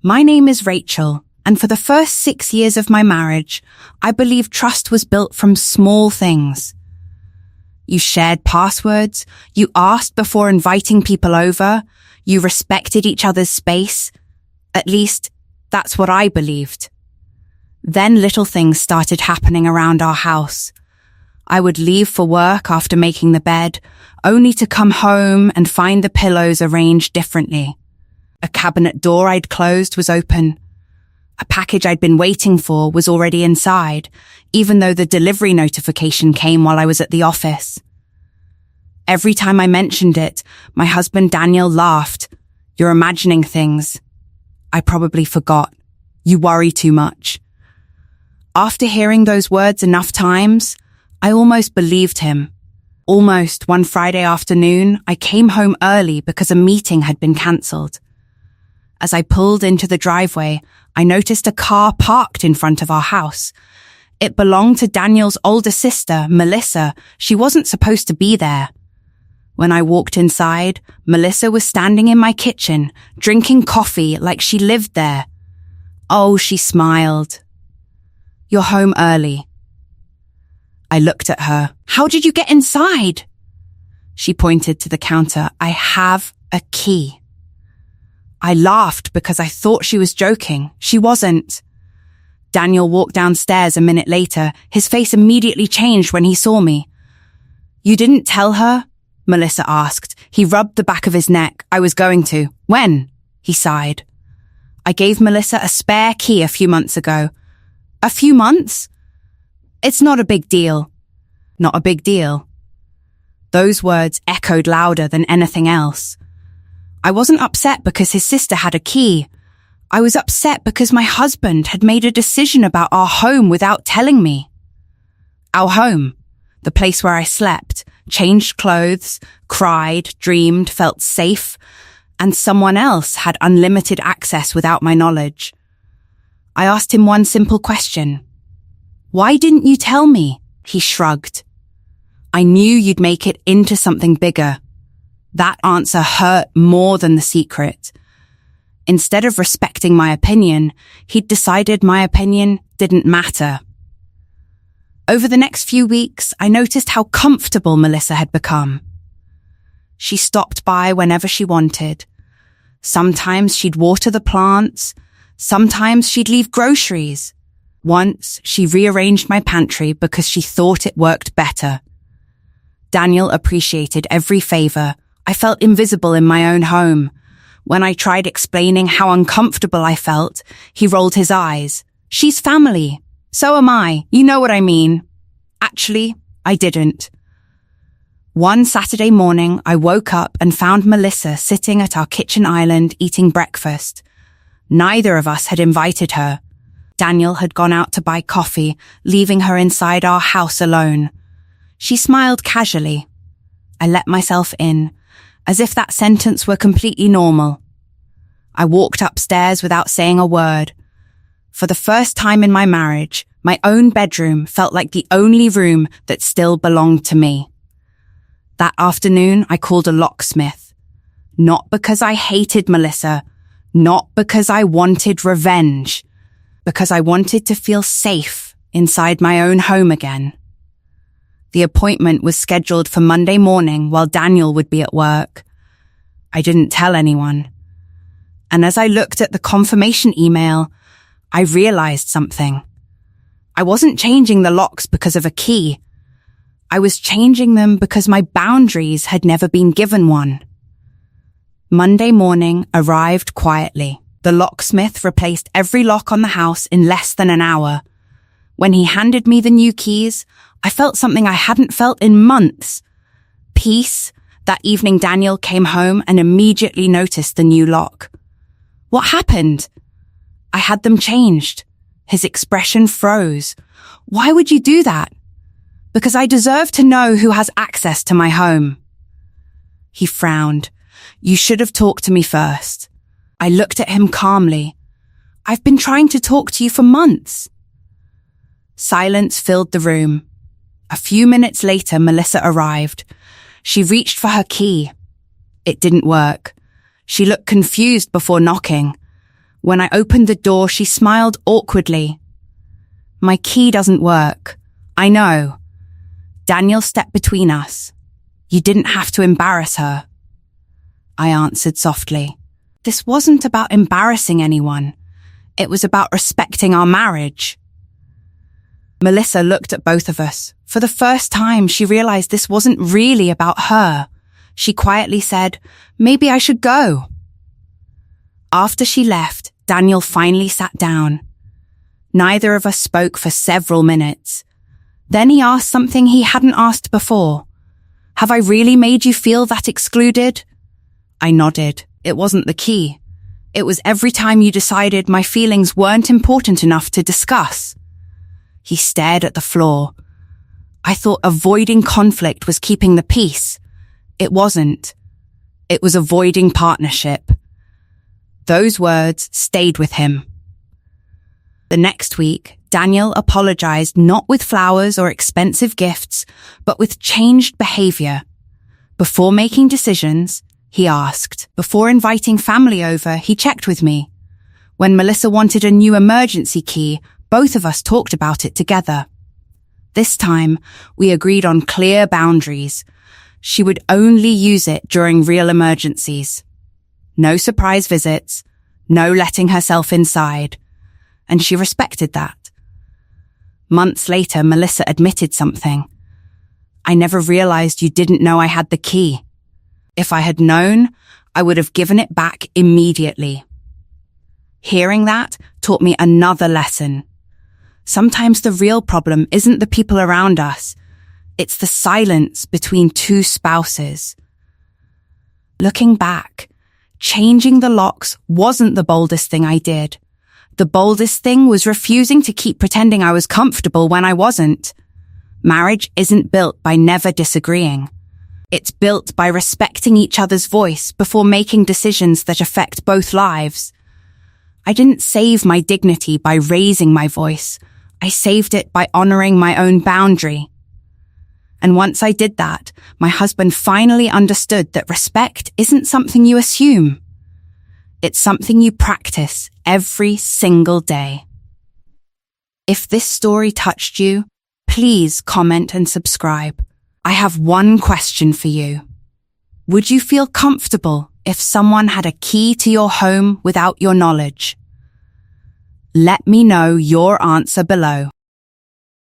My name is Rachel, and for the first 6 years of my marriage, I believe trust was built from small things. You shared passwords, you asked before inviting people over, you respected each other's space. At least, that's what I believed. Then little things started happening around our house. I would leave for work after making the bed, only to come home and find the pillows arranged differently. A cabinet door I'd closed was open. A package I'd been waiting for was already inside, even though the delivery notification came while I was at the office. Every time I mentioned it, my husband Daniel laughed. "You're imagining things." I probably forgot. "You worry too much." After hearing those words enough times, I almost believed him. Almost one Friday afternoon, I came home early because a meeting had been cancelled. As I pulled into the driveway, I noticed a car parked in front of our house. It belonged to Daniel's older sister, Melissa. She wasn't supposed to be there. When I walked inside, Melissa was standing in my kitchen, drinking coffee like she lived there. Oh, she smiled. "You're home early." I looked at her. "How did you get inside?" She pointed to the counter. "I have a key." I laughed because I thought she was joking. She wasn't. Daniel walked downstairs a minute later. His face immediately changed when he saw me. "You didn't tell her?" Melissa asked. He rubbed the back of his neck. "I was going to." "When?" He sighed. "I gave Melissa a spare key a few months ago." "A few months?" "It's not a big deal." "Not a big deal." Those words echoed louder than anything else. I wasn't upset because his sister had a key. I was upset because my husband had made a decision about our home without telling me. Our home, the place where I slept, changed clothes, cried, dreamed, felt safe, and someone else had unlimited access without my knowledge. I asked him one simple question. "Why didn't you tell me?" He shrugged. "I knew you'd make it into something bigger." That answer hurt more than the secret. Instead of respecting my opinion, he'd decided my opinion didn't matter. Over the next few weeks, I noticed how comfortable Melissa had become. She stopped by whenever she wanted. Sometimes she'd water the plants. Sometimes she'd leave groceries. Once, she rearranged my pantry because she thought it worked better. Daniel appreciated every favor. I felt invisible in my own home. When I tried explaining how uncomfortable I felt, he rolled his eyes. "She's family. So am I. You know what I mean." Actually, I didn't. One Saturday morning, I woke up and found Melissa sitting at our kitchen island eating breakfast. Neither of us had invited her. Daniel had gone out to buy coffee, leaving her inside our house alone. She smiled casually. I let myself in, as if that sentence were completely normal. I walked upstairs without saying a word. For the first time in my marriage, my own bedroom felt like the only room that still belonged to me. That afternoon, I called a locksmith. Not because I hated Melissa, not because I wanted revenge, because I wanted to feel safe inside my own home again. The appointment was scheduled for Monday morning while Daniel would be at work. I didn't tell anyone. And as I looked at the confirmation email, I realized something. I wasn't changing the locks because of a key. I was changing them because my boundaries had never been given one. Monday morning arrived quietly. The locksmith replaced every lock on the house in less than an hour. When he handed me the new keys, I felt something I hadn't felt in months. Peace. That evening, Daniel came home and immediately noticed the new lock. "What happened?" "I had them changed." His expression froze. "Why would you do that?" "Because I deserve to know who has access to my home." He frowned. "You should have talked to me first." I looked at him calmly. "I've been trying to talk to you for months." Silence filled the room. A few minutes later, Melissa arrived. She reached for her key. It didn't work. She looked confused before knocking. When I opened the door, she smiled awkwardly. My key doesn't work. I know. Daniel stepped between us. You didn't have to embarrass her. I answered softly. This wasn't about embarrassing anyone. It was about respecting our marriage. Melissa looked at both of us. For the first time, she realized this wasn't really about her. She quietly said, "Maybe I should go." After she left, Daniel finally sat down. Neither of us spoke for several minutes. Then he asked something he hadn't asked before. "Have I really made you feel that excluded?" I nodded. It wasn't the key. It was every time you decided my feelings weren't important enough to discuss. He stared at the floor. I thought avoiding conflict was keeping the peace. It wasn't. It was avoiding partnership. Those words stayed with him. The next week, Daniel apologized not with flowers or expensive gifts, but with changed behavior. Before making decisions, he asked. Before inviting family over, he checked with me. When Melissa wanted a new emergency key, both of us talked about it together. This time, we agreed on clear boundaries. She would only use it during real emergencies. No surprise visits, no letting herself inside. And she respected that. Months later, Melissa admitted something. I never realized you didn't know I had the key. If I had known, I would have given it back immediately. Hearing that taught me another lesson. Sometimes the real problem isn't the people around us. It's the silence between two spouses. Looking back, changing the locks wasn't the boldest thing I did. The boldest thing was refusing to keep pretending I was comfortable when I wasn't. Marriage isn't built by never disagreeing. It's built by respecting each other's voice before making decisions that affect both lives. I didn't save my dignity by raising my voice. I saved it by honoring my own boundary. And once I did that, my husband finally understood that respect isn't something you assume. It's something you practice every single day. If this story touched you, please comment and subscribe. I have one question for you. Would you feel comfortable if someone had a key to your home without your knowledge? Let me know your answer below.